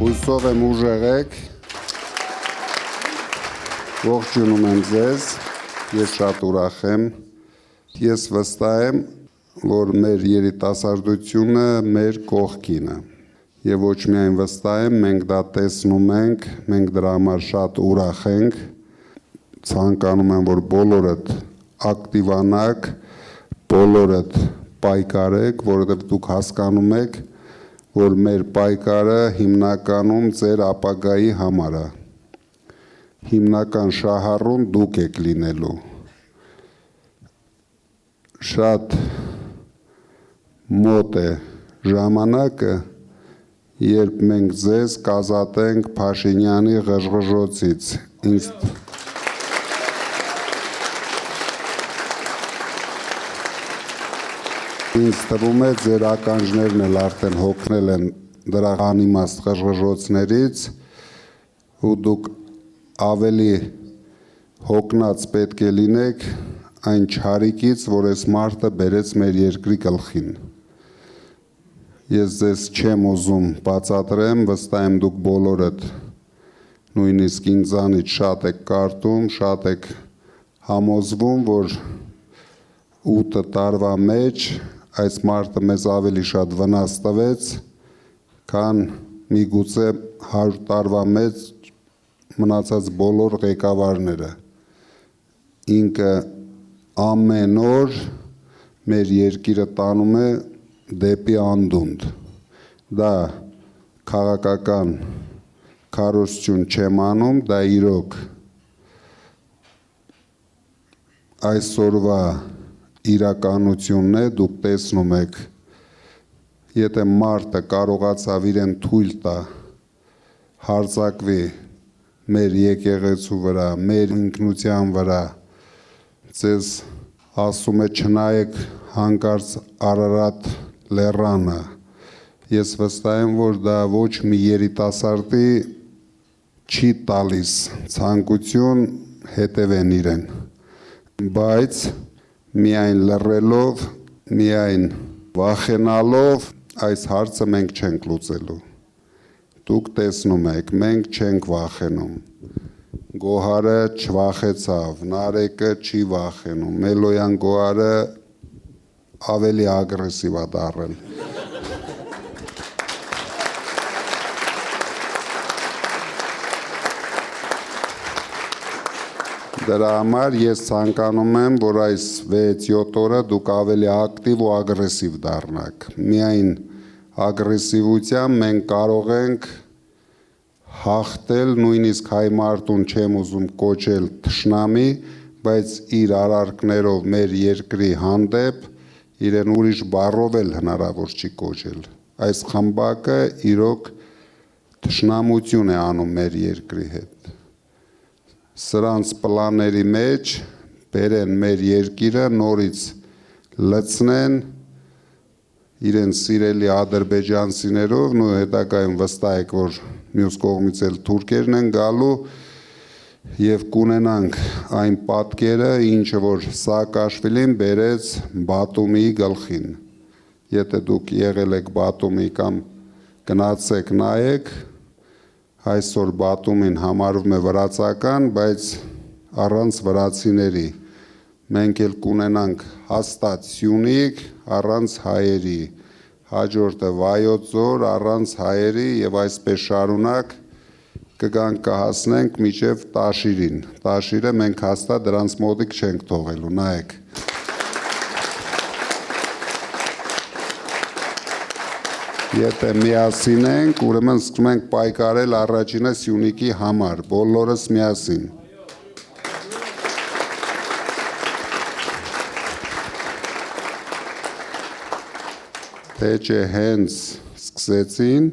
Հույսով եմ ուժեղ եք, ողջունում եմ ձեզ, ես շատ ուրախ եմ, ես վստահ եմ, որ մեր երիտասարդությունը մեր կողքին է, և ոչ միայն վստահ եմ, մենք դա տեսնում ենք, մենք դրա համար շատ ուրախ ենք, ցանկանում եմ, որ բոլորդ ակտիվանաք, բոլորդ պայքարեք, որովհետև դուք հասկանում եք, որ մեր պայքարը հիմնականում ձեր ապագայի համար է, հիմնական շահառուն դուք եք լինելու, շատ մոտ է ժամանակը, երբ մենք ձեզ կազատենք Փաշինյանի ղժղժոցից, Ինձ թվում է ձեր ականջներն էլ արդեն հոգնել են դրա անիմաստ ղժղժոցներից ու դուք ավելի հոգնած պետք է լինեք այն չարիքից, որ այս մարդը բերեց մեր երկրի գլխին։ Ես ձեզ չեմ ուզում բացատրեմ, վստահ եմ դուք բոլորդ նույնիսկ ինձանից շատ եք կարդում, շատ եք համոզվում, որ 8 տարվա մեջ այս մարդը մեզ ավելի շատ վնաս տվեց, քան միգուցե 100 տարվա մեջ մնացած բոլոր ղեկավարները։ Ինքը ամեն օր մեր երկիրը տանում է դեպի անդունդ։ Դա քաղաքական քարոզություն չեմ անում, դա իրոք այսօրվա իրականությունն է, դուք տեսնում եք, եթե մարդը կարողացավ իրեն թույլ տա հարձակվի մեր եկեղեցու վրա, մեր ինքնության վրա, ձեզ ասում է չնայեք հանկարծ Արարատ լեռանը, ես վստահ եմ, որ դա ոչ մի երիտասարդի չի տալիս ցանկություն հետևեն իրեն, բայց միայն լռելով, միայն վախենալով այս հարցը մենք չենք լուծելու։ Դուք տեսնում եք, մենք չենք վախենում։ Գոհարը չվախեցավ, Նարեկը չի վախենում, Մելոյան Գոհարը ավելի ագրեսիվ է դառել։ Դրա համար ես ցանկանում եմ, որ այս 6-7 օրը դուք ավելի ակտիվ ու ագրեսիվ դառնաք։ Միայն ագրեսիվությամբ մենք կարող ենք հաղթել, նույնիսկ հայ մարդուն չեմ ուզում կոչել թշնամի, բայց իր արարքներով մեր երկրի հանդեպ իրեն ուրիշ բառով էլ հնարավոր չի կոչել։ Այս խմբակը իրոք թշնամություն է անում մեր երկրի հետ։ Սրանց պլանների մեջ բերեն մեր երկիրը նորից լցնեն իրեն սիրելի ադրբեջանցիներով, ու հետագայում վստահ եք, որ մյուս կողմից էլ թուրքերն են գալու և կունենանք այն պատկերը, ինչը որ Սաակաշվիլին բերեց Բաթումիի գլխին։ Եթե դուք եղել եք Բաթումի կամ գնացեք նայեք, այսօր Բաթումին համարվում է վրացական, բայց առանց վրացիների, մենք էլ կունենանք հաստատ Սյունիք առանց հայերի, հաջորդը Վայոց ձոր առանց հայերի և այսպես շարունակ կգանք կհասնենք մինչև Տաշիրին, Տաշիրը մենք հաստատ դրանց մոտիկ չենք թողելու, նայեք։ Եթե միասին ենք, ուրեմն սկսում ենք պայքարել առաջինը Սյունիքի համար, բոլորս միասին։ Թե չէ հենց սկսեցին,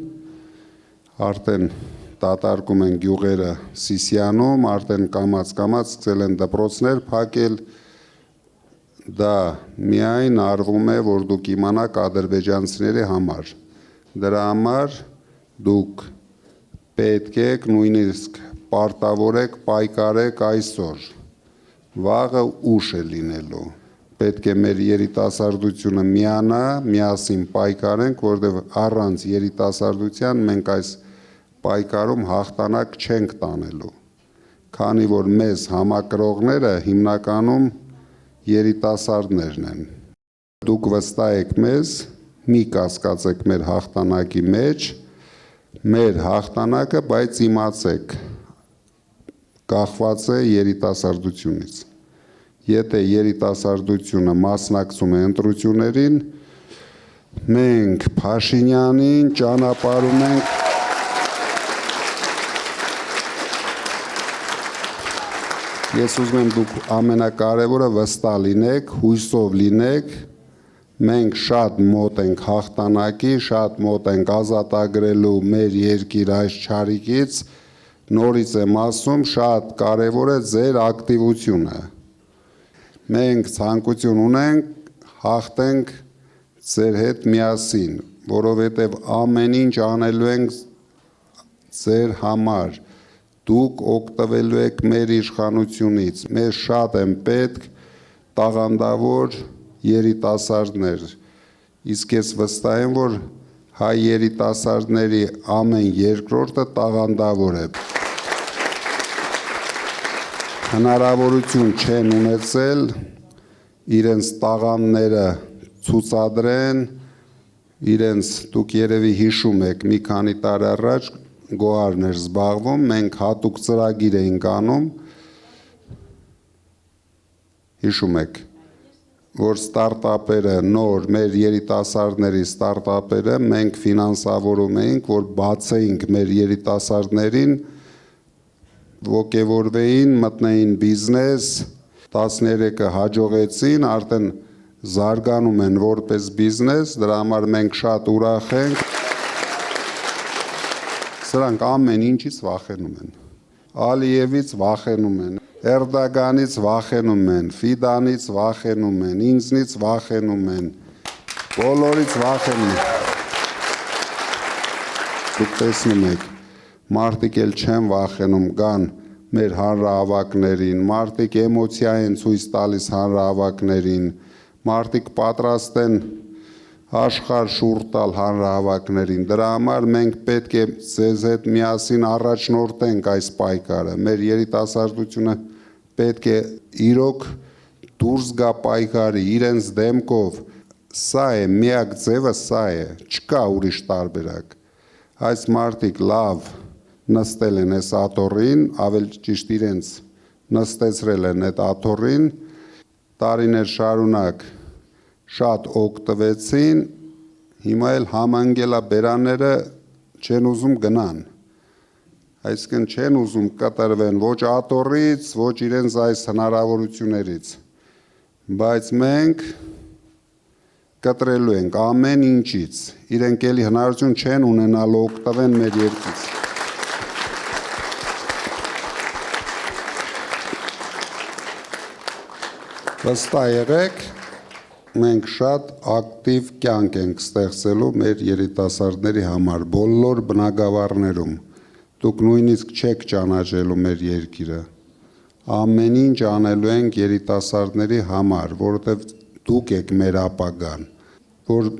արդեն դատարկում են գյուղերը Սիսիանում, արդեն կամաց-կամաց սկսել են դպրոցներ փակել, դա միայն արվում է, որ դուք իմանաք ադրբեջանցիների համար։ Դրա համար դուք պետք եք նույնիսկ պարտավոր եք պայքարեք այսօր, վաղը ուշ է լինելու, պետք է մեր երիտասարդությունը միանա, միասին պայքարենք, որտեղ առանց երիտասարդության մենք այս պայքարում հաղթանակ չենք տանելու, քանի որ մեզ համակրողները հիմնականում երիտասարդներն են։ Դուք վստահ եք մեզ, մի կասկածեք մեր հաղթանակի մեջ, մեր հաղթանակը, բայց իմացեք, կախված է երիտասարդությունից։ Եթե երիտասարդությունը մասնակցում է ընտրություններին, մենք Փաշինյանին ճանապարհում ենք։ Ես ուզում եմ դուք ամենակարևորը վստահ լինեք, հույսով լինեք, մենք շատ մոտ ենք հաղթանակի, շատ մոտ ենք ազատագրելու մեր երկիր այս չարիքից, նորից եմ ասում, շատ կարևոր է ձեր ակտիվությունը։ Մենք ցանկություն ունենք հաղթենք ձեր հետ միասին, որովհետև ամեն ինչ անելու ենք ձեր համար, դուք օգտվելու եք մեր իշխանությունից, մեզ շատ են պետք տաղանդավոր երիտասարդներ, իսկ ես վստահ եմ, որ հայ երիտասարդների ամեն երկրորդը տաղանդավոր է։ Հնարավորություն չեն ունեցել իրենց տաղանդները ցուցադրեն, դուք երևի հիշում եք, մի քանի տարի առաջ գոհարներ զբաղվում, մենք հատուկ ծրագիր էինք անում, հիշում եք, որ ստարտափերը նոր, մեր երիտասարդների ստարտափերը մենք ֆինանսավորում էինք, որ բացեինք մեր երիտասարդներին, ոգևորվեին, մտնեին բիզնես, 13-ը հաջողեցին, արդեն զարգանում են որպես բիզնես, դրա համար մենք շատ ուրախ ենք։ Սրանք ամեն ինչից վախենում են, Ալիևից վախենում են, Էրդոգանից վախենում են, Ֆիդանից վախենում են, ինձնից վախենում են, բոլորից վախենում են։ Դուք տեսնում եք, մարդիկ էլ չեն վախենում, գան մեր հանրահավաքներին, մարդիկ էմոցիա են ցույց տալիս հանրահավաքներին, մարդիկ պատրաստ են աշխարհ շուռ տալ հանրահավաքներին, դրա համար մենք պետք է ձեզ հետ միասին առաջնորդենք այս պայքարը, մեր երիտասարդությունը պետք է իրոք դուրս գա պայքարի, իրենց դեմքով, սա է, միակ ձևը սա է, չկա ուրիշ տարբերակ, այս մարդիկ լավ նստել են այս աթոռին, ավելի ճիշտ իրենց նստեցրել են այդ աթոռին, տարիներ շարունակ շատ օգտվեցին, հիմա էլ համանգելաբերանները չեն ուզում գնան, այսինքն չեն ուզում կտրվեն ոչ աթոռից, ոչ իրենց այս հնարավորություններից, բայց մենք կտրելու ենք ամեն ինչից, իրենք էլի հնարավորություն չեն ունենալ օգտվեն մեր երկրից։ Վստահ եղեք, մենք շատ ակտիվ կյանք ենք ստեղծելու մեր երիտասարդների համար, բոլոր բնակավարներում, դուք նույնիսկ չեք ճանաչելու մեր երկիրը, ամեն ինչ անելու ենք երիտասարդների համար, որովհետև դուք եք մեր ապագան, որ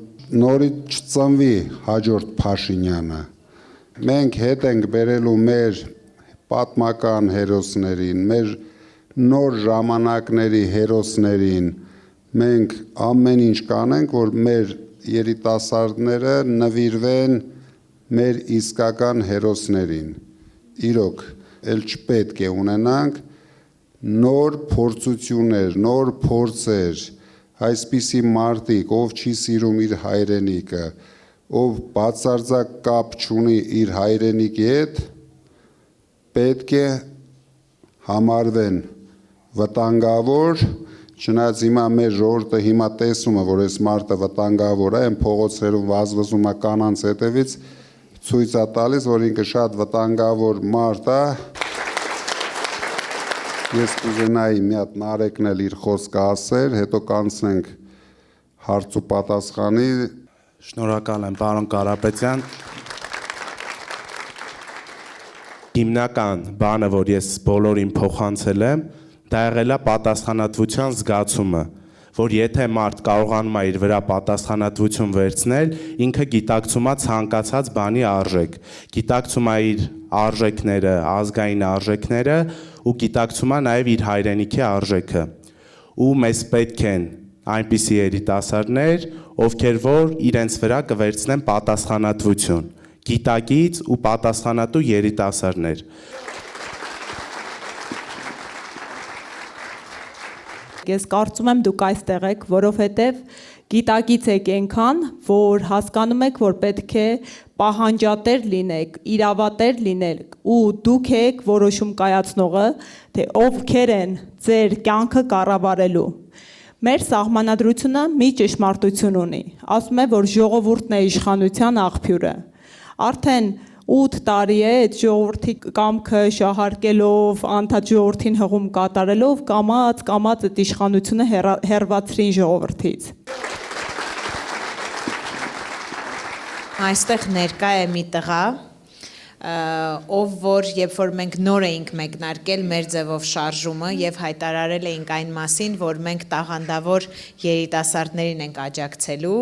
նորից չծնվի հաջորդ Փաշինյանը, մենք հետ ենք բերելու մեր պատմական հերոսներին, մեր նոր ժամանակների հերոսներին, մենք ամեն ինչ կանենք, որ մեր երիտասարդները նվիրվեն մեր իսկական հերոսներին, իրոք, էլ չպետք է ունենանք նոր փորձություններ, նոր փորձեր, այսպիսի մարդիկ, ով չի սիրում իր հայրենիքը, ով բացարձակ կապ չունի իր հայրենիքի հետ, պետք է համարվեն վտանգավոր, չնայած հիմա մեր ժողովուրդը հիմա տեսում է, որ այս մարդը վտանգավոր է, այն փողոցներում վազվզում է կանանց հետևից, ցույց է տալիս, որ ինքը շատ վտանգավոր մարդ է։ Ես կուզենայի մի հատ Նարեկն էլ իր խոսքը ասեր, հետո կանցնենք հարց ու պատասխանի։ Շնորհակալ եմ, պարոն Կարապետյան։ Հիմնական բանը, որ ես բոլորին փոխանցել եմ, դա եղել է պատասխանատվության զգացումը, որ եթե մարդ կարողանում է իր վրա պատասխանատվություն վերցնել, ինքը գիտակցում է ցանկացած բանի արժեք, գիտակցում է իր արժեքները, ազգային արժեքները ու գիտակցում է նաև իր հայրենիքի արժեքը։ Ու մեզ պետք են այնպիսի երիտասարդներ, ովքեր որ իրենց վրա կվերցնեն պատասխանատվություն, գիտակից ու պատասխանատու երիտասարդներ։ Ես կարծում եմ դուք այստեղ եք, որովհետև գիտակից եք այնքան, որ հասկանում եք, որ պետք է պահանջատեր լինեք, իրավատեր լինեք ու դուք եք որոշում կայացնողը, թե ովքեր են ձեր կյանքը կառավարելու։ Մեր սահմանադրությունը մի ճշմարտություն ունի, ասում է, որ ժողովուրդն է իշխանության աղբյուրը։ Արդեն 8 տարի է այդ ժողովրդի կամքը շահարկելով, անդադ ժողովրդին հղում կատարելով, կամած այդ իշխանությունը հեռացրին ժողովրդից։ Այստեղ ներկա է մի տղա, ով որ երբ որ մենք նոր էինք մեկնարկել մեր ձևով շարժումը եւ հայտարարել էինք այն մասին, որ մենք տաղանդավոր երիտասարդներին ենք աջակցելու,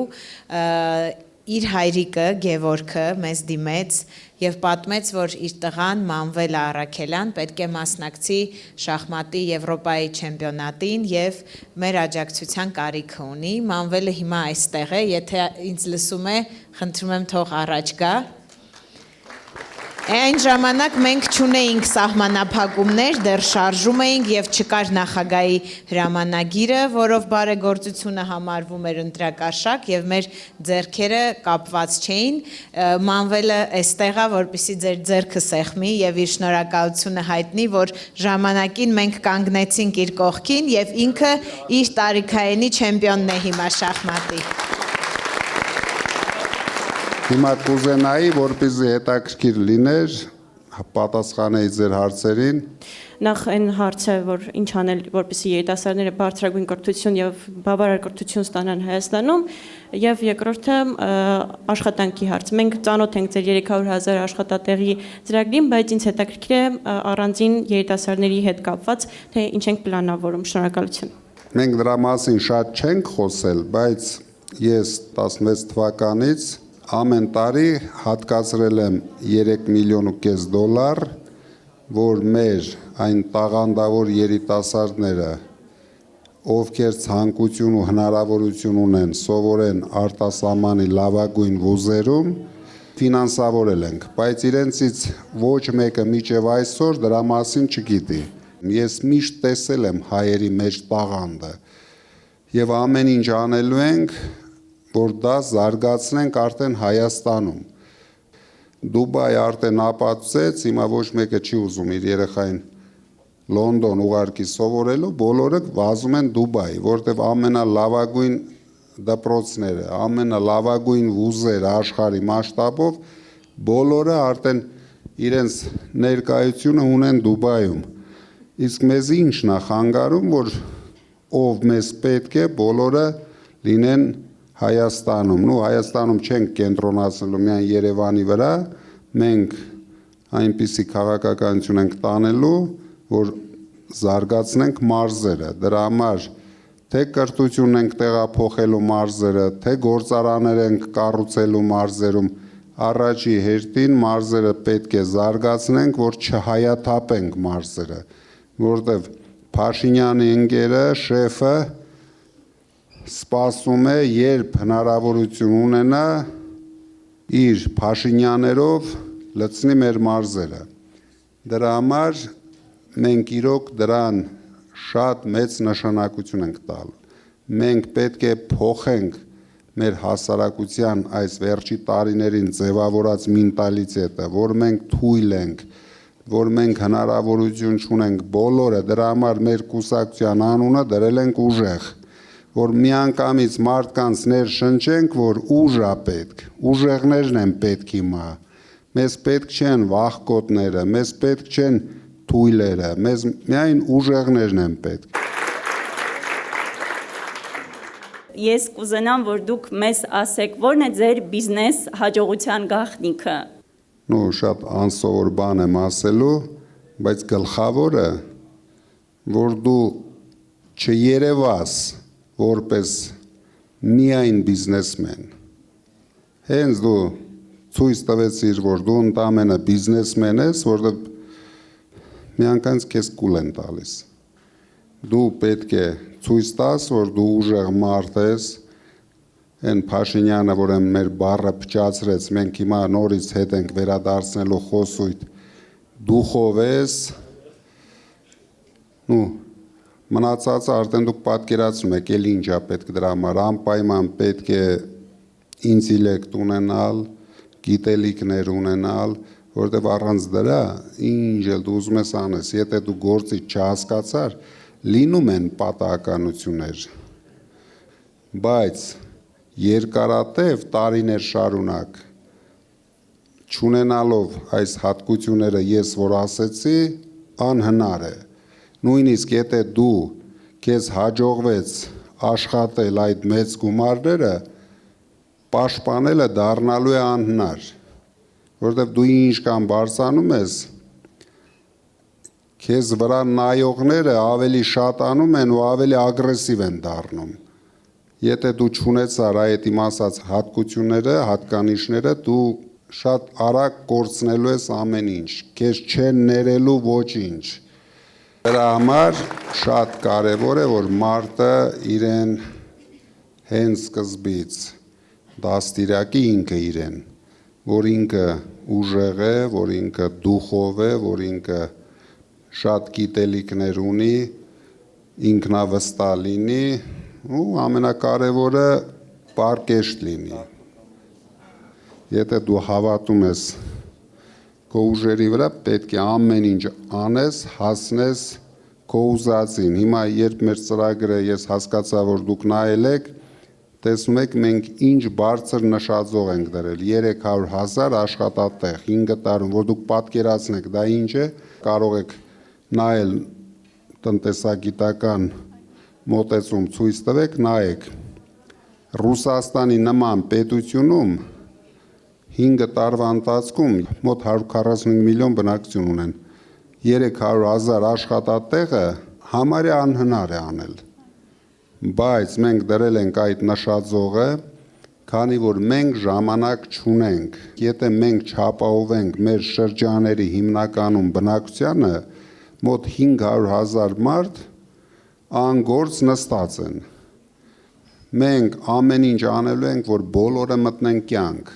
իր հայրիկը Գևորգը մեզ դիմեց եւ պատմեց, որ իր տղան Մանվել Առաքելյան պետք է մասնակցի շախմատի Եվրոպայի չեմպիոնատին եւ մեր աջակցության կարիքը ունի։ Մանվելը հիմա այստեղ է, եթե ինձ լսում է, խնդրում եմ թող առաջ գա։ Այն ժամանակ մենք չունեինք սահմանափակումներ, դեռ շարժում էինք եւ չկար նախագահի հրամանագիրը, որով բարեգործությունը համարվում էր ընտրակաշակ եւ մեր ձեռքերը կապված չէին։ Մանվելը այստեղ է, որպեսզի ձեր ձեռքը սեղմի եւ իր շնորհակալությունը հայտնի, որ ժամանակին մենք կանգնեցինք իր կողքին եւ ինքը իր տարիքայինի չեմպիոնն է հիմա շախմատի։ Հիմա կուզենայի, որպեսզի հետաքրքիր լիներ, պատասխանեի ձեր հարցերին։ Նախ այն հարցը, որ ինչ անել, որպեսզի երիտասարդները բարձրագույն կրթություն եւ բավարար կրթություն ստանան Հայաստանում, եւ երկրորդը աշխատանքի հարց։ Մենք ծանոթ ենք ձեր 300,000 աշխատատեղի ծրագրին, բայց ինձ հետաքրքիր է առանձին երիտասարդների հետ կապված, թե ինչ ենք պլանավորում։ Շնորհակալություն։ Մենք դրա մասին շատ չենք խոսել, բայց ես 16 թվականից ամեն տարի հատկացրել եմ 3,5 միլիոն դոլար, որ մեր այն տաղանդավոր երիտասարդները, ովքեր ցանկություն ու հնարավորություն ունեն սովորեն արտասահմանի լավագույն վուզերում, ֆինանսավորել ենք, բայց իրենցից ոչ մեկը մինչև այսօր դրա մասին չգիտի։ Ես միշտ տեսել եմ հայերի մեջ տաղանդը եւ ամեն ինչ անելու ենք, որ դա զարգացնենք արդեն Հայաստանում։ Դուբայ արդեն ապացուցեց, հիմա ոչ մեկը չի ուզում իր երեխային Լոնդոն ուղարկի սովորելու, բոլորը վազում են Դուբայ, որտեղ ամենալավագույն դպրոցները, ամենալավագույն վուզերը աշխարհի մասշտաբով բոլորը արդեն իրենց ներկայությունը ունեն Դուբայում։ Իսկ մեզ ինչն է խանգարում, որ ով մեզ պետք է, բոլորը լինեն Հայաստանում, Հայաստանում չենք կենտրոնացնելու միայն Երևանի վրա, մենք այնպիսի քաղաքականություն ենք տանելու, որ զարգացնենք մարզերը, դրա համար թե կրթությունն ենք տեղափոխելու մարզերը, թե գործարաններ ենք կառուցելու մարզերում, առաջի հերթին մարզերը պետք է զարգացնենք, որ չհայաթափենք մարզերը, որտեղ Փաշինյանի ընկերը, շեֆը սպասում է, երբ հնարավորություն ունենա իր Փաշինյաներով լցնի մեր մարզերը։ Դրա համար մենք իրոք դրան շատ մեծ նշանակություն ենք տալ։ Մենք պետք է փոխենք մեր հասարակության այս վերջի տարիներին ձևավորած մենտալիտետը, որ մենք թույլ ենք, որ մենք հնարավորություն չունենք բոլորը, դրա համար մեր կուսակցության անունը դրել ենք ուժեղ, որ միանգամից մարդկանց ներշնչենք, որ ուժ է պետք, ուժեղներն են պետք հիմա, մեզ պետք չեն վախկոտները, մեզ պետք չեն թույլերը, մեզ միայն ուժեղներն են պետք։ Ես կուզենամ, որ դուք մեզ ասեք, որն է ձեր բիզնես հաջողության գաղտնիքը։ Շատ անսովոր բան եմ ասելու, բայց գլխավորը, որ դու չերևաս, որպես միայն բիզնեսմեն։ Հենց դու ցույց տվեցիր, որ դու ընդամենը բիզնեսմեն ես, որտեղ միանգամից քեզ կուլ են տալիս։ Դու պետք է ցույց տաս, որ դու ուժեղ մարդ ես, այն Փաշինյանը, որ մեր բառը փչացրեց, մենք հիմա նորից հետ ենք վերադարձնելու խոսույթ, դուխով ես, մնացածը արդեն դուք պատկերացնում եք, էլ ինչա պետք դրա համար, անպայման պետք է ինտելեկտ ունենալ, գիտելիքներ ունենալ, որտեղ առանց դրա ինչ էլ դու ուզում ես անես, եթե դու գործից չհասկացար, լինում են պատահականություններ, բայց երկարատև տարիներ շարունակ չունենալով այս հատկությունները ես որ ասեցի, անհնար է։ Նույնիսկ եթե դու քեզ հաջողվեց աշխատել այդ մեծ գումարները, պաշտպանելը դառնալու է անհնար, որովհետև դու ինչ կան բարձանում ես, քեզ վրա նայողները ավելի շատանում են ու ավելի ագրեսիվ են դառնում։ Եթե դու չունեցար այդ իմ ասած հատկությունները, հատկանիշները, դու շատ արագ կորցնելու ես ամեն ինչ, քեզ չեն ներելու ոչինչ։ Դրա համար շատ կարևոր է, որ մարդը իրեն հենց սկզբից դաստիարակի ինքը իրեն, որ ինքը ուժեղ է, որ ինքը դուխով է, որ ինքը շատ գիտելիքներ ունի, ինքնավստահ լինի, ու ամենակարևորը պարկեշտ լինի։ Եթե դու հավատում ես քո ուժերի վրա, պետք է ամեն ինչ անես, հասնես քո ուզածին։ Հիմա երբ մեր ծրագրը ես հասկացա, որ դուք նայել եք, տեսնում եք մենք ինչ բարձր նշաձող ենք դրել, 300,000 աշխատատեղ, 5 տարում, որ դուք պատկերացնեք, դա ինչ է, կարող եք նայել տնտեսագիտական մոտեցում ցույց տվեք, նայեք, Ռուսաստանի նման պետությունում 5 տարվա ընթացքում մոտ 145 միլիոն բնակչություն ունեն, 300,000 աշխատատեղը համարյա անհնար է անել, բայց մենք դրել ենք այդ նշաձողը, քանի որ մենք ժամանակ չունենք, եթե մենք չապահովենք մեր շրջաների հիմնականում բնակչությանը, մոտ 500,000 մարդ անգործ նստած են։ Մենք ամեն ինչ անելու ենք, որ բոլորը մտնեն կյանք։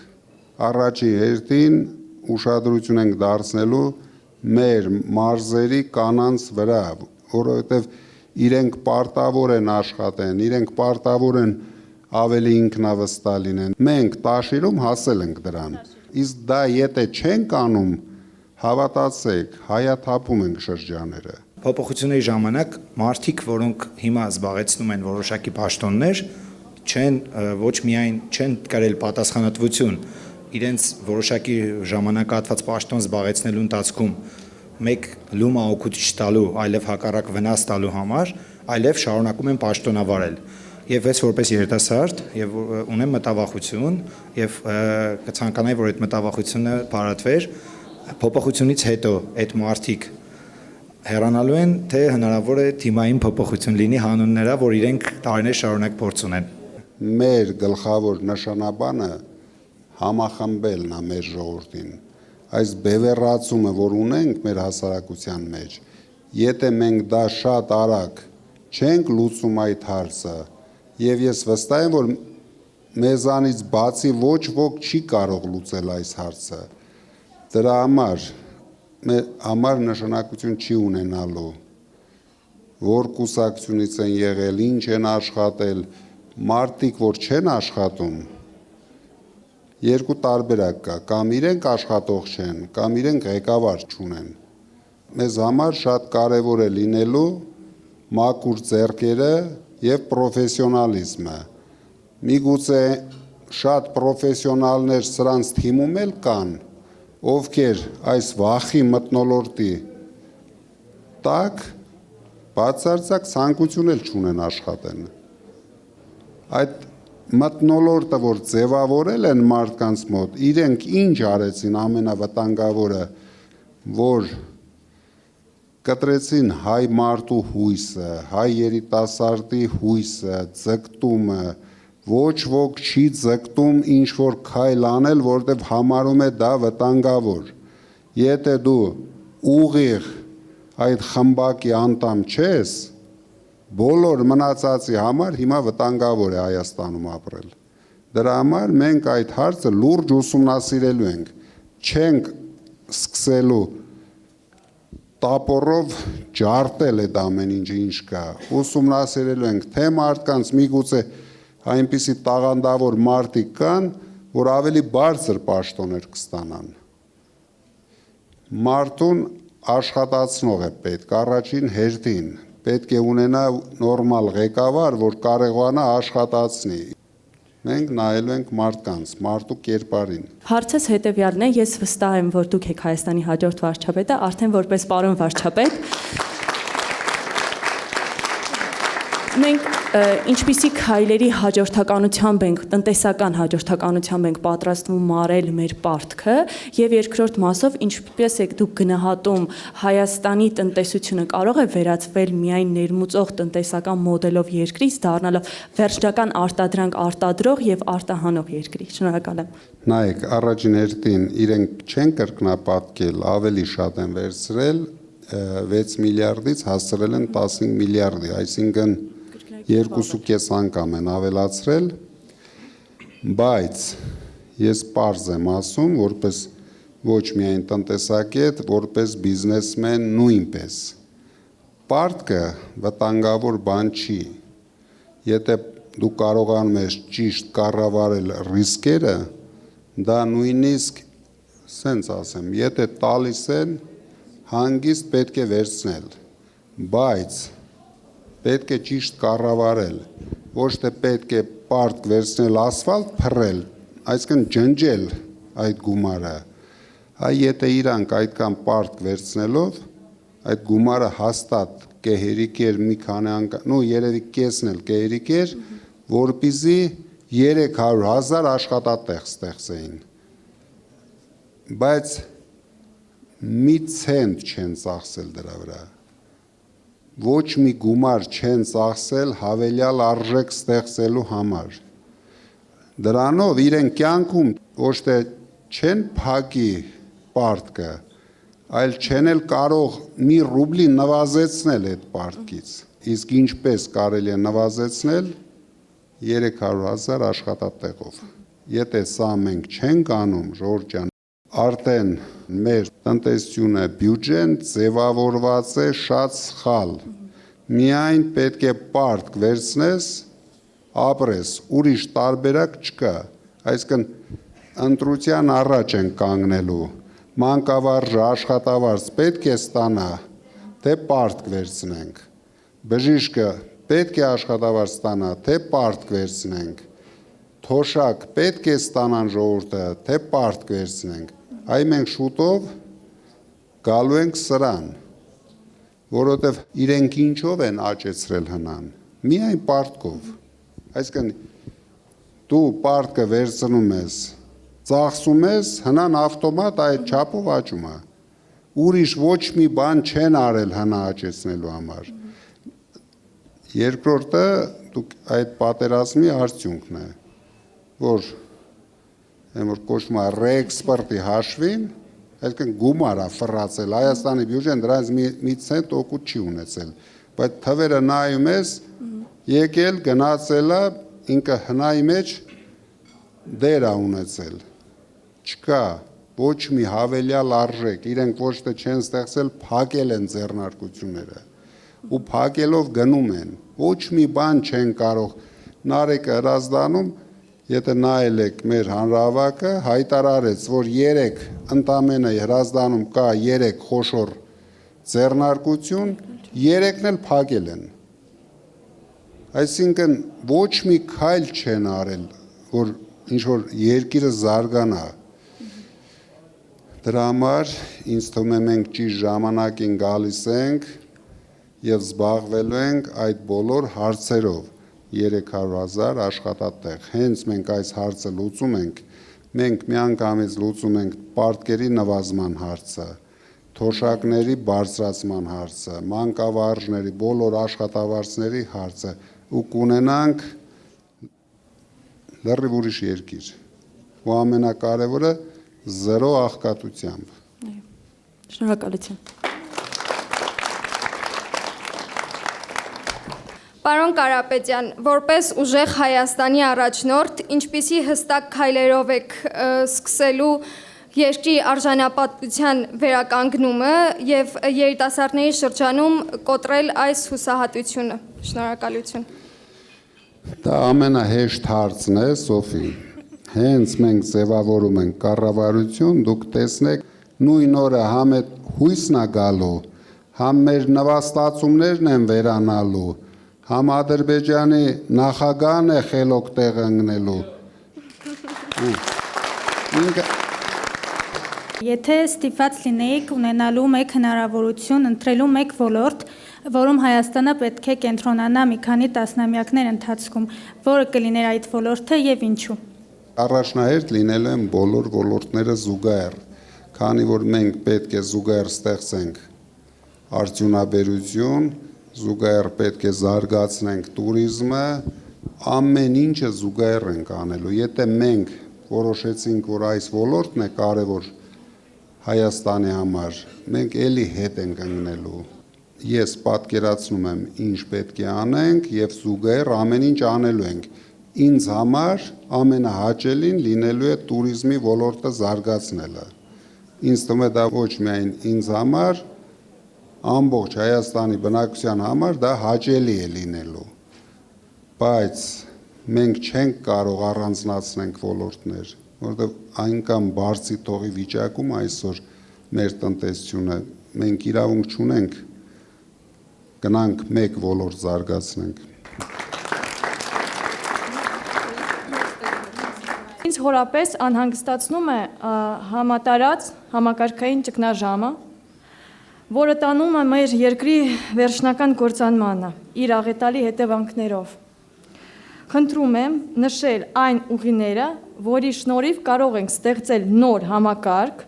Առաջի հերթին ուշադրություն ենք դարձնելու մեր մարզերի կանանց վրա, որովհետև իրենք պարտավոր են աշխատեն, իրենք պարտավոր են ավելի ինքնավստահ լինեն։ Մենք Տաշիրում հասել ենք դրան։ Իսկ դա եթե չենք անում, հավատացեք, հայաթափում ենք շրջաները։ Փոփոխությունների ժամանակ մարդիկ, որոնք հիմա զբաղեցնում են որոշակի պաշտոններ, ոչ միայն չեն կրել պատասխանատվություն իրենց որոշակի ժամանակահատված պաշտոն զբաղեցնելու ընթացքում մեկ լումա օգուտ չտալու, այլև հակառակ վնաս տալու համար, այլև շարունակում են պաշտոնավարել։ Եվ ես որպես երիտասարդ եւ ունեմ մտավախություն եւ կցանկանայի, որ այդ մտավախությունը փարատվեր փոփոխությունից հետո այդ մարդիկ հեռանալու են, թե հնարավոր է թիմային փոփոխություն լինի հանուն նրա, որ իրենք տարիներ շարունակ փորձ ունեն։ Մեր գլխավոր նշանաբանը համախմբելն է մեր ժողովրդին։ Այս բևեռացումը, որ ունենք մեր հասարակության մեջ, եթե մենք դա շատ արագ չենք լուծում այդ հարցը, եւ ես վստահ եմ, որ մեզանից բացի ոչ ոք չի կարող լուծել այս հարցը, դրա համար նշանակություն չի ունենալու, որ կուսակցությունից են եղել, ինչ են աշխատել, մարդիկ, որ չեն աշխատում, երկու տարբերակ կա, կամ իրենք աշխատող չեն, կամ իրենք ղեկավար չունեն։ Մեզ համար շատ կարևոր է լինելու մաքուր ձեռքերը եւ պրոֆեսիոնալիզմը։ Միգուցե շատ պրոֆեսիոնալներ սրանց թիմում էլ կան, ովքեր այս վախի մթնոլորտի տակ բացարձակ ցանկություն էլ չունեն աշխատեն։ Այդ մթնոլորտը, որ ձևավորել են մարդկանց մոտ, իրենք ինչ արեցին ամենավտանգավորը, որ կտրեցին հայ մարդու հույսը, հայ երիտասարդի հույսը, ձգտումը, ոչ ոք չի ձգտում ինչ որ քայլ անել, որտեղ համարում է դա վտանգավոր։ Եթե դու ուղիղ այդ խմբակի անդամ չես, բոլոր մնացածի համար հիմա վտանգավոր է Հայաստանում ապրել։ Դրա համար մենք այդ հարցը լուրջ ուսումնասիրելու ենք, չենք սկսելու տապորով ջարտել այդ ամեն ինչ կա, ուսումնասիրելու ենք, թե մարդկանց միգուցե այնպիսի տաղանդավոր մարդիկ կան, որ ավելի բարձր պաշտոններ կստանան։ Մարդուն աշխատացնող է պետք, առաջին հերթին, պետք է ունենա նորմալ ղեկավար, որ կարողանա աշխատացնի։ Մենք նայելու ենք մարդկանց, մարդու կերպարին։ Հարցս հետևյալն է, ես վստահ եմ, որ դուք եք Հայաստանի հաջորդ վարչապետը, արդեն որպես պարոն վարչապետ։ Մենք ինչպիսի քայլերի հաջորդականությամբ ենք, տնտեսական հաջորդականությամբ ենք պատրաստվում մարել մեր պարտքը եւ երկրորդ մասով ինչպես եք դուք գնահատում Հայաստանի տնտեսությունը կարող է վերածվել միայն ներմուծող տնտեսական մոդելով երկրից դառնալով վերջնական արտադրանք արտադրող եւ արտահանող երկրի։ Շնորհակալ եմ։ Նայեք, առաջին հերթին իրենք չեն կրկնապատկել, ավելի շատ են վերցրել 6 միլիարդից հասցրել են 15 միլիարդի, այսինքն 2.5 անգամ են ավելացրել, բայց ես պարզ եմ ասում, որպես ոչ միայն տնտեսագետ, որպես բիզնեսմեն նույնպես։ Պարտքը վտանգավոր բան չի։ Եթե դու կարողանում ես ճիշտ կառավարել ռիսկերը, դա նույնիսկ, սենց ասեմ, եթե տալիս են, հանգիստ պետք է վերցնել, բայց պետք է ճիշտ կառավարել, ոչ թե պետք է պարտք վերցնել ասֆալտ փռել, այսինքն ջնջել այդ գումարը, այ եթե իրանք այդքան պարտք վերցնելով, այդ գումարը հաստատ կհերիկեր մի քանի անգամ, երևի կեսն էլ կհերիկեր, որպեսզի 300,000 աշխատատեղ ստեղծեին, բայց մի ցենտ չեն ծախսել դրա վրա։ Ոչ մի գումար չեն ծախսել հավելյալ արժեք ստեղծելու համար։ Դրանով իրեն կյանքում ոչ թե չեն փակի պարտքը, այլ չեն էլ կարող մի ռուբլի նվազեցնել այդ պարտքից։ Իսկ ինչպես կարելի է նվազեցնել 300,000 աշխատատեղով։ Եթե սա մենք չենք անում, Ժորժ ջան, արդեն մեր տնտեսությունը բյուջեն ձևավորված է շատ սխալ։ Միայն պետք է պարտք վերցնես, ապրես, ուրիշ տարբերակ չկա։ Այսինքն ընտրության առաջ են կանգնելու։ Մանկավարժը, աշխատավարձ պետք է ստանա, թե պարտք վերցնենք։ Բժիշկը պետք է աշխատավարձ ստանա, թե պարտք վերցնենք։ Թոշակ պետք է ստանան ժողովուրդը, թե պարտք վերցնենք։ Այ մենք շուտով գալու ենք սրան, որովհետև իրենք ինչով են աճեցրել հնան, միայն պարտքով։ Այսինքն դու պարտքը վերցնում ես, ծախսում ես, հնան ավտոմատ այդ չափով աճում է։ Ուրիշ ոչ մի բան չեն արել հնա աճեցնելու համար։ Երկրորդը այդ պատերազմի արդյունքն է, որ կոչվում է ռեէքսպորտի հաշվին, այսինքն գումար է ֆռացել, Հայաստանի բյուջեն դրանից մի ցենտ օգուտ չի ունեցել, բայց թվերը նայում ես, եկել, գնացել է, ինքը հնայի մեջ դեր է ունեցել, չկա ոչ մի հավելյալ արժեք, իրենք ոչ թե չեն ստեղծել, փակել են ձեռնարկությունները, ու փակելով գնում են, ոչ մի բան չեն կարող, Նարեկը Հրազդանում, եթե նայել եք մեր հանրահավաքը, հայտարարեց, որ 3 ընդամենը Հրազդանում կա 3 խոշոր ձեռնարկություն, 3-ն էլ փակել են։ Այսինքն ոչ մի քայլ չեն արել, որ ինչ-որ երկիրը զարգանա։ Դրա համար ինձ թվում է մենք ճիշտ ժամանակին գալիս ենք և զբաղվելու ենք այդ բոլոր հարցերով, 300,000 աշխատատեղ, հենց մենք այս հարցը լուծում ենք, մենք միանգամից լուծում ենք պարտքերի նվազման հարցը, թոշակների բարձրացման հարցը, մանկավարժների, բոլոր աշխատավարձների հարցը ու կունենանք լրիվ ուրիշ երկիր։ Ու ամենակարևորը զերո աղքատությամբ։ Շնորհակալություն։ Պարոն Կարապետյան, որպես ուժեղ Հայաստանի առաջնորդ, ինչպիսի հստակ քայլերով եք սկսելու երկրի արժանապատվության վերականգնումը եւ երիտասարդների շրջանում կոտրել այս հուսահատությունը։ Շնորհակալություն։ Դա ամենահեշտ հարցն է, Սոֆի։ Հենց մենք ձևավորում ենք կառավարություն, դուք տեսնեք նույն օրը համ այդ հույսն է գալու, համ մեր նվաստացումներն են վերանալու, համ Ադրբեջանի նախագահն է խելոք տեղ ընկնելու։ Եթե ստիպված լինեիք ունենալու մեկ հնարավորություն ընտրելու մեկ ոլորտ, որում Հայաստանը պետք է կենտրոնանա մի քանի տասնամյակներ ընթացքում, որը կլիներ այդ ոլորտը եւ ինչու։ Առաջնահերթ լինելու են բոլոր ոլորտները զուգահեռ, քանի որ մենք պետք է զուգահեռ ստեղծենք արդյունաբերություն, զուգահեռ պետք է զարգացնենք туриզմը, ամեն ինչը զուգահեռ ենք անելու։ Եթե մենք որոշեցինք, որ այս ոլորտն է կարևոր Հայաստանի համար, մենք էլի հետ ենք ընկնելու։ Ես պատկերացնում եմ, ինչ պետք է անենք եւ զուգահեռ ամեն ինչ անելու ենք։ Ինձ համար ամենահաճելին լինելու է туриզմի ոլորտը զարգացնելը։ Ինձ թվում է դա ոչ միայն ինձ համար, ամբողջ Հայաստանի բնակության համար դա հաճելի է լինելու, բայց մենք չենք կարող առանձնացնենք ոլորտներ, որովհետև այնքան բարձի տողի վիճակում այսօր մեր տնտեսությունը, մենք իրավունք չունենք գնանք մեկ ոլորտ զարգացնենք։ Ինձ հորապես անհանգստացնում է համատարած համակարգային ճգնաժամը, որը տանում է մեր երկրի վերջնական կործանմանը իր աղետալի հետևանքներով։ Խնդրում եմ նշել այն ուղիները, որի շնորհիվ կարող ենք ստեղծել նոր համակարգ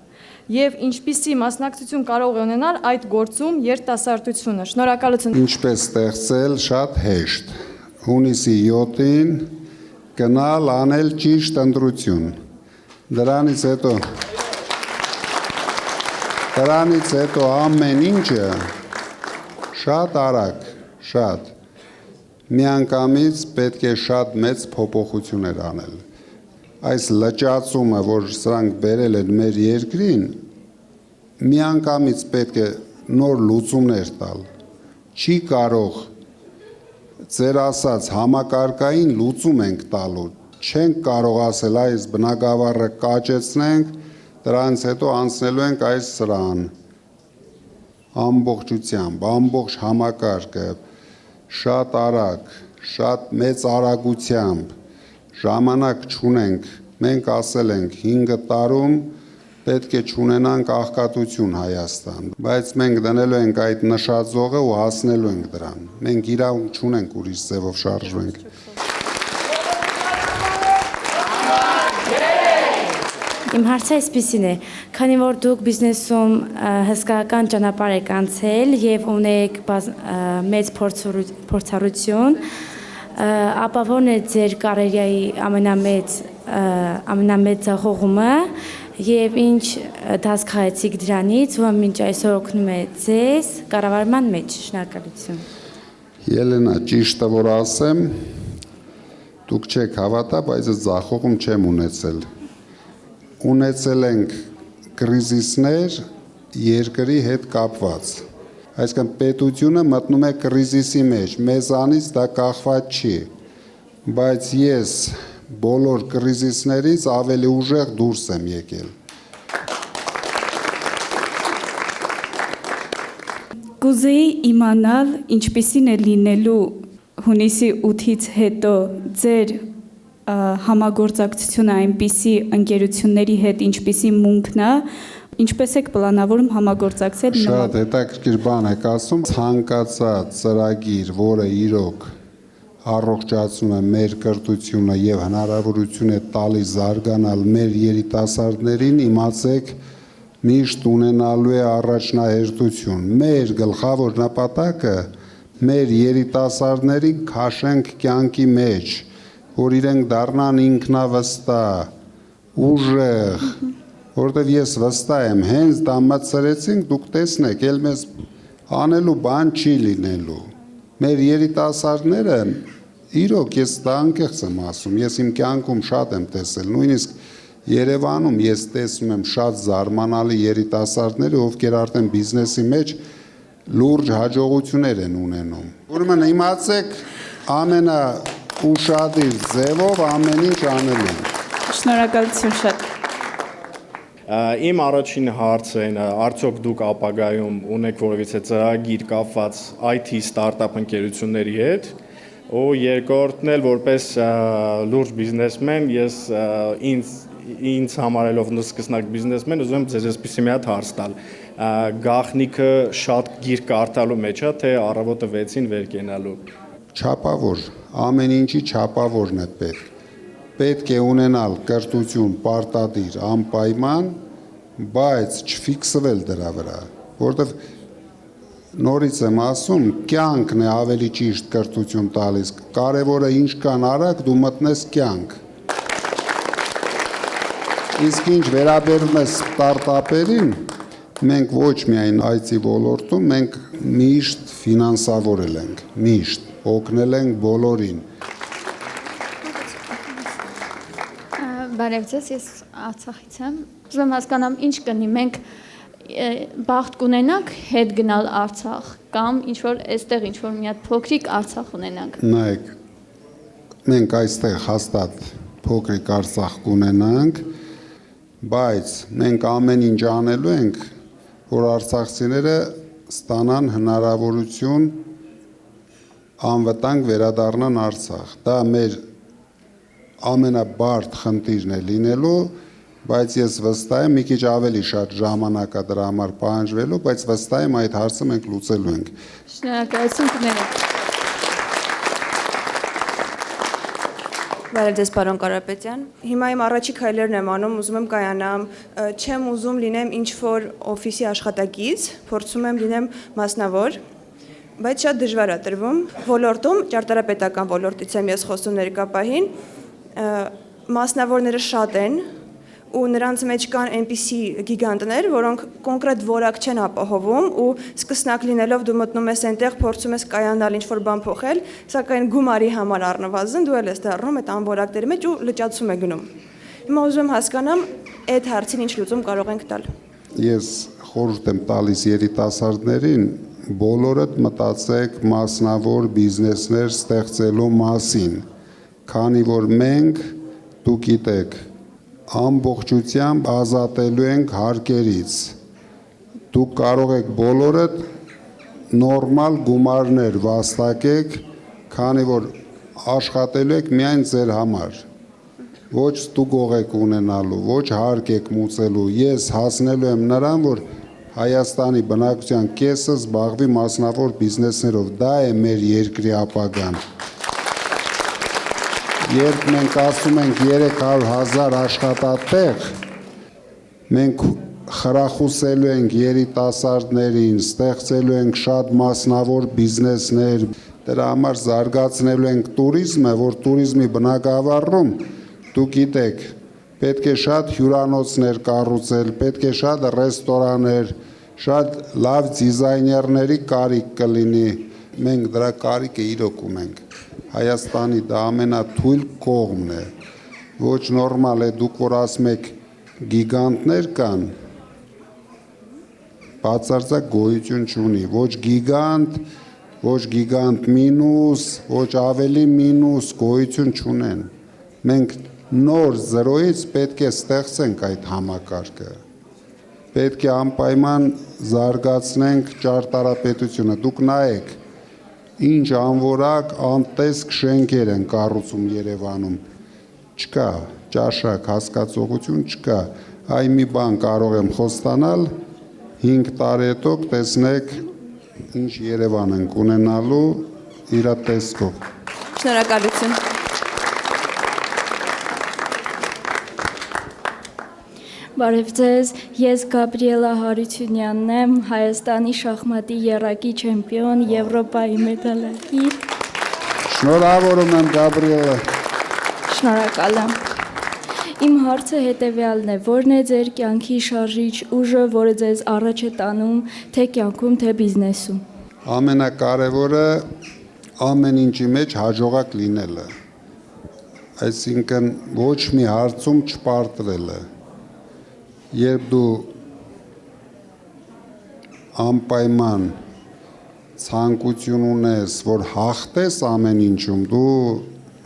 եւ ինչպիսի մասնակցություն կարող է ունենալ այդ գործում երիտասարդությունը։ Շնորհակալություն։ Ինչպես ստեղծել, շատ հեշտ։ Հունիսի 7-ին գնալ անել ճիշտ ընտրություն։ Դրանից հետո ամեն ինչը շատ արագ, շատ միանգամից պետք է շատ մեծ փոփոխություններ անել։ Այս լճացումը, որ սրանք բերել են մեր երկրին, միանգամից պետք է նոր լուծումներ տալ։ Չի կարող ձեր ասած համակարգային լուծում ենք տալու, չենք կարող ասել այս բնակավարը կաճեցնենք, դրանից հետո անցնելու ենք այս սրան, ամբողջությամբ, ամբողջ համակարգը, շատ արագ, շատ մեծ արագությամբ, ժամանակ չունենք, մենք ասել ենք 5 տարում պետք է չունենանք աղքատություն Հայաստան, բայց մենք դնելու ենք այդ նշաձողը ու հասնելու ենք դրան, մենք իրավունք չունենք ուրիշ ձևով շարժվենք։ Իմ հարցը այսպիսին է, քանի որ դուք բիզնեսում հսկայական ճանապարհ եք անցել եւ ունեք մեծ փորձառություն, ապա ո՞րն է ձեր կարիերայի ամենամեծ ձախողումը եւ ինչ դաս քաղեցիք դրանից, որ մինչ այսօր օգնում է ձեզ կառավարման մեջ։ Շնորհակալություն։ Ելենա, ճիշտը որ ասեմ, դուք չեք հավատա, բայց ձախողում չեմ ունեցել։ Ունեցել ենք կրիզիսներ երկրի հետ կապված։ Այսինքն պետությունը մտնում է կրիզիսի մեջ, մեզանից դա կախված չի, բայց ես բոլոր կրիզիսներից ավելի ուժեղ դուրս եմ եկել։ Կուզեի իմանալ ինչպիսին է լինելու հունիսի 8-ից հետո ձեր համագործակցությունը այնպիսի ընկերությունների հետ, ինչպիսի մունքն է, ինչպես եք պլանավորում համագործակցել։ Շատ հետաքրքիր բան եք ասում, ցանկացած ծրագիր, որը իրոք առողջացնում է մեր կրթությունը եւ հնարավորություն է տալիս զարգանալ մեր երիտասարդներին, իմացեք, միշտ ունենալու է առաջնահերթություն։ Մեր գլխավոր նպատակը մեր երիտասարդներին քաշենք կյանքի մեջ, որ իրենք դառնան ինքնավստահ, ուժեղ, որտեվ ես վստահ եմ, հենց դա մտցրեցինք, դուք տեսնեք, ել մեզ անելու բան չի լինելու։ Մեր երիտասարդները, իրոք ես դա անկեղծ եմ ասում, ես իմ կյանքում շատ եմ տեսել, նույնիսկ Երևանում ես տեսնում եմ շատ զարմանալի երիտասարդներ, ովքեր արդեն բիզնեսի մեջ լուրջ հաջողություններ են ունենում։ Ուրեմն իմացեք ամենաուշադիր ձևով ամեն ինչ անելու։ Շնորհակալություն շատ։ Իմ առաջին հարցը այն է, արդյոք դուք ապագայում ունեք որևիցե ծրագիր կապված IT ստարտափ ընկերությունների հետ, ու երկրորդն էլ որպես լուրջ բիզնեսմեն ես ինձ համարելով սկսնակ բիզնեսմեն ուզում եմ ձեզ այսպիսի մի հատ հարց տալ։ Գաղտնիքը շատ գիրք կարդալու մեջ է, թե առավոտը 6-ին վեր կենալու։ Չափավոր, ամեն ինչի չափավորն է պետք։ Պետք է ունենալ կրթություն պարտադիր անպայման, բայց չֆիքսվել դրա վրա, որտեղ նորից եմ ասում, կյանքն է ավելի ճիշտ կրթություն տալիս, կարևորը ինչքան արագ դու մտնես կյանք։ Իսկ ինչ վերաբերում է ստարտափերին, մենք ոչ միայն IT ոլորտում, մենք միշտ ֆինանսավորել ենք, միշտ օգնել ենք բոլորին։ Բարև ձեզ, ես Արցախից եմ։ Ուզում եմ հասկանամ, ինչ կնի, մենք բախտ կունենանք հետ գնալ Արցախ կամ ինչ որ այստեղ ինչ որ մի հատ փոքրիկ Արցախ ունենանք։ Նայեք, մենք այստեղ հաստատ փոքրիկ Արցախ կունենանք, բայց մենք ամեն ինչ անելու ենք, որ արցախցիները ստանան հնարավորություն անվտանգ վերադառնան Արցախ։ Դա մեր ամենաբարդ խնդիրն է լինելու, բայց ես վստահ եմ, մի քիչ ավելի շատ ժամանակ է դրա համար պահանջվելու, բայց վստահ եմ այդ հարցը մենք լուծելու ենք։ Շնորհակալություն կներեք։ Բարև ձեզ, պարոն Կարապետյան։ Հիմա իմ առաջի քայլերն եմ անում, ուզում եմ կայանամ, չեմ ուզում լինեմ ինչ-որ օֆիսի աշխատակից, փորձում եմ լինեմ մասնավոր, բայց շատ դժվար է տրվում։ Ոլորտում, ճարտարապետական ոլորտից եմ ես խոսում ներկա պահին, մասնավորները շատ են, ու նրանց մեջ կան այնպիսի գիգանտներ, որոնք կոնկրետ որակ չեն ապահովում ու սկսնակ լինելով դու մտնում ես այնտեղ, փորձում ես կայանալ ինչ-որ բան փոխել, սակայն գումարի համար առնվազն դու էլ ես դառնում այդ անորակների մեջ ու լճացում է գնում։ Հիմա ուզում եմ հասկանամ այդ հարցին ինչ լուծում կարող ենք տալ։ Ես խորհուրդ եմ տալիս երիտասարդներին, բոլորդ մտածեք մասնավոր բիզնեսներ ստեղծելու մասին, քանի որ մենք, դուք գիտեք, ամբողջությամբ ազատելու ենք հարկերից։ Դուք կարող եք բոլորդ նորմալ գումարներ վաստակեք, քանի որ աշխատելու եք միայն ձեր համար։ Ոչ ստուգող եք ունենալու, ոչ հարկ եք մուծելու։ Ես հասնելու եմ նրան, որ Հայաստանի բնակչության կեսը զբաղվի մասնավոր բիզնեսներով։ Դա է մեր երկրի ապագան։ Երբ մենք ասում ենք 300,000 աշխատատեղ, մենք խրախուսելու ենք երիտասարդներին, ստեղծելու ենք շատ մասնավոր բիզնեսներ, դրա համար զարգացնելու ենք տուրիզմը, որ տուրիզմի բնագավառում, դուք գիտեք, պետք է շատ հյուրանոցներ կառուցել, պետք է շատ ռեստորաններ, շատ լավ դիզայներների կարիք կլինի, մենք դրա կարիքը իրոք ունենք։ Հայաստանի դա ամենաթույլ կողմն է, ոչ նորմալ է, դուք որ ասում եք գիգանտներ կան, բացարձակ գոյություն չունի, ոչ գիգանտ մինուս, ոչ ավելի մինուս գոյություն չունեն։ Մենք նոր զրոյից պետք է ստեղծենք այդ համակարգը, պետք է անպայման զարգացնենք ճարտարապետությունը, դուք նայեք, ինչ անորակ անտեսք շենքեր են կառուցում Երևանում, չկա ճաշակ հասկացողություն չկա, այ մի բան կարող եմ խոստանալ, 5 տարի հետո տեսնեք ինչ Երևան ենք ունենալու իր տեսքով։ Շնորհակալություն։ Բարև ձեզ, ես Գաբրիելա Հարությունյանն եմ, Հայաստանի շախմատի եռակի չեմպիոն, Եվրոպայի մեդալակիր։ Շնորհավորում եմ Գաբրիելա։ Շնորհակալ եմ։ Իմ հարցը հետևյալն է. որն է ձեր կյանքի շարժիչ ուժը, որը ձեզ առաջ է տանում թե կյանքում, թե բիզնեսում։ Ամենակարևորը ամեն ինչի մեջ հաջողակ լինելը։ Այսինքն ոչ մի հարցում չպարտվելը։ Երբ դու անպայման ցանկություն ունես, որ հաղթես ամեն ինչում, դու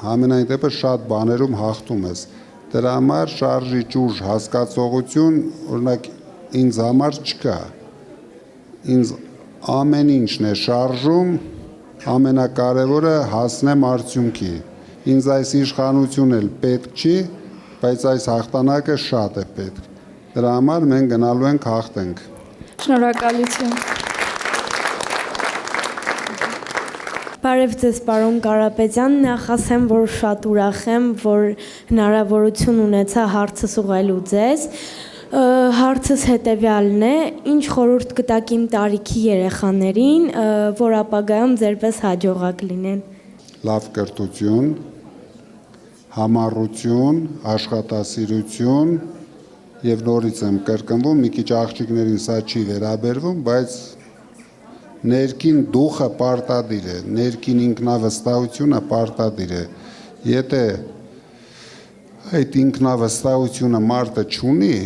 համենայն դեպս շատ բաներում հաղթում ես։ Դրա համար շարժիչ ուժ հասկացողություն, օրինակ ինձ համար չկա։ Ինձ ամեն ինչն է շարժում, ամենակարևորը հասնեմ արդյունքի։ Ինձ այս իշխանություն էլ պետք չի, բայց այս հաղթանակը շատ է պետք։ Դրա համար մենք գնալու ենք հաղթենք։ Շնորհակալություն։ Բարև ձեզ, պարոն Կարապետյան, նախ ասեմ, որ շատ ուրախ եմ, որ հնարավորություն ունեցա հարցս ուղղելու ձեզ։ Հարցս հետևյալն է. ինչ խորհուրդ կտաք իմ տարիքի երեխաներին, որ ապագայում ձերպես հաջողակ լինեն։ Լավ կրթություն, համառություն, աշխատասիրություն եւ նորից եմ կրկնվում, մի քիչ աղջիկներին սա չի վերաբերվում, բայց ներքին դուխը պարտադիր է, ներքին ինքնավստահությունը պարտադիր է։ Եթե այդ ինքնավստահությունը մարդը չունի,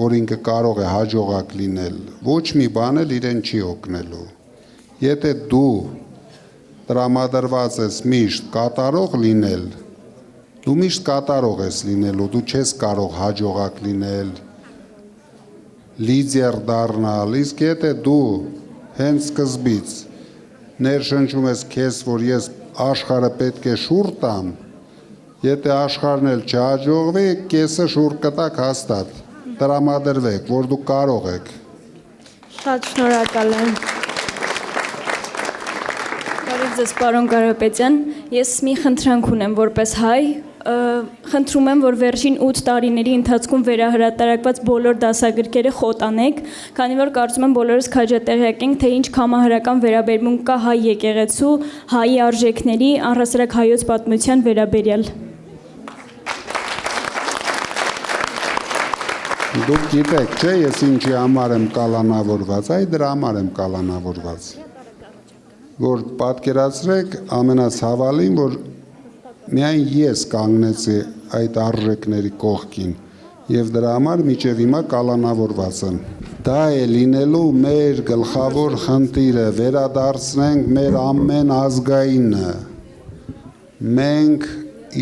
որ ինքը կարող է հաջողակ լինել, ոչ մի բան էլ իրեն չի օգնելու։ Եթե դու տրամադրված ես միշտ կատարող լինել, դու միշտ կատարող ես լինելու, դու չես կարող հաջողակ լինել, լիդեր դառնալ, իսկ եթե դու հենց սկզբից ներշնչում ես քեզ, որ ես աշխարհը պետք է շուռ տամ, եթե աշխարհն էլ չհաջողվի, կեսը շուռ կտակ հաստատ, տրամադրվեք, որ դուք կարող եք։ Շատ շնորհակալ եմ։ Բարև ձեզ, պարոն Կարապետյան, ես մի խնդրանք ունեմ որպես հայ, խնդրում եմ, որ վերջին 8 տարիների ընթացքում վերահրատարակված բոլոր դասագրքերը խոտանեք, քանի որ կարծում եմ բոլորս քաջատեղյակ ենք, թե ինչ կամահարական վերաբերմունք կա հայ եկեղեցու, հայի արժեքների, առհասարակ հայոց պատմության վերաբերյալ։ Դուք գիտեք, չէ, ես ինչի համար եմ կալանավորված, այ դրա համար եմ կալանավորված, որ պատկերացրեք ամենացավալին, որ միայն ես կանգնեցի այդ արժեքների կողքին եւ դրա համար մինչեւ հիմա կալանավորված եմ։ Դա է լինելու մեր գլխավոր խնդիրը, վերադարձնենք մեր ամեն ազգայինը։ Մենք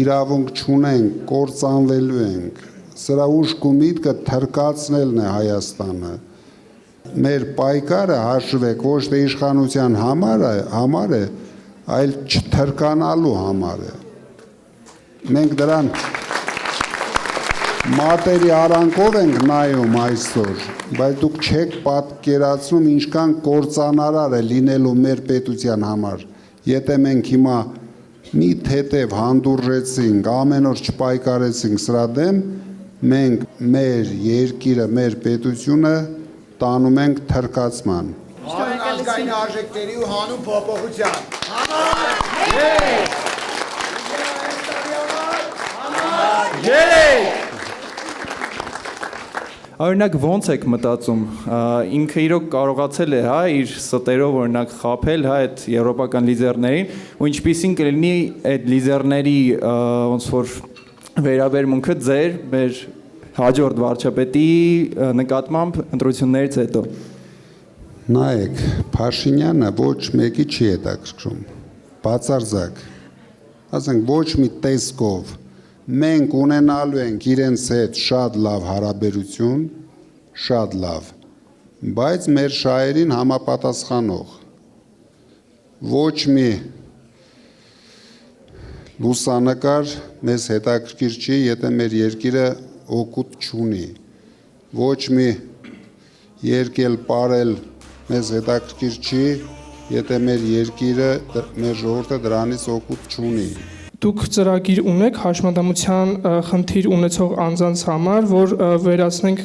իրավունք չունենք, կործանվելու ենք։ Սրա ուշք ու միտքը թրկացնելն է Հայաստանը։ Մեր պայքարը հաշվեք ոչ թե իշխանության համար է, այլ չթրկանալու համար է։ Մենք դրան մատերի արանքով ենք նայում այսօր, բայց դուք չեք պատկերացնում ինչքան կործանարար է լինելու մեր պետության համար, եթե մենք հիմա մի թեթև հանդուրժեցինք, ամեն օր չպայքարեցինք սրա դեմ, մենք մեր երկիրը, մեր պետությունը տանում ենք թրկացման։ Հանուն ազգային արժեքների ու հանուն փոփոխության։ Օրինակ ո՞նց եք մտածում, ինքը իրոք կարողացել է, հա, իր ստերով օրինակ խաբել, հա, այդ եվրոպական լիդերներին, ու ինչպիսին կլինի այդ լիդերների ոնց որ վերաբերմունքը ձեր մեր հաջորդ վարչապետի նկատմամբ ընտրություններից հետո։ Նայեք, Փաշինյանը ոչ մեկի չի հետաքրքրում, բացարձակ, ասենք ոչ մի տեսքով, մենք ունենալու ենք իրենց հետ շատ լավ հարաբերություն, շատ լավ, բայց մեր շահերին համապատասխանող, ոչ մի լուսանկար մեզ հետաքրքիր չի, եթե մեր երկիրը օգուտ չունի, ոչ մի երկել պարել մեզ հետաքրքիր չի, եթե մեր երկիրը, մեր ժողովուրդը դրանից օգուտ չունի։ Դուք ծրագիր ունեք հաշմանդամության խնդիր ունեցող անձանց համար, որ վերացնենք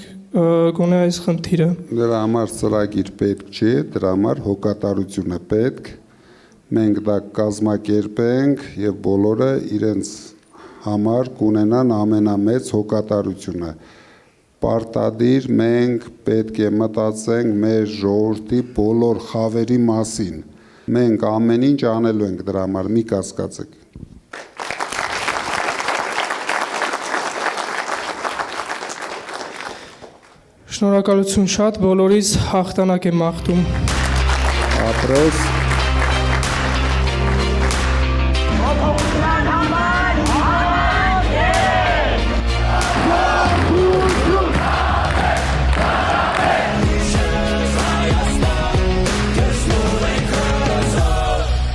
գոնե այս խնդիրը։ Դրա համար ծրագիր պետք չի, դրա համար հոգատարություն է պետք։ Մենք դա կազմակերպենք եւ բոլորը իրենց համար կունենան ամենամեծ հոգատարությունը։ Պարտադիր մենք պետք է մտածենք մեր ժողովրդի բոլոր խավերի մասին։ Մենք ամեն ինչ անելու ենք դրա համար, մի կասկածեք։ Շնորհակալություն շատ, բոլորիս հաղթանակ եմ մաղթում։ Ապրես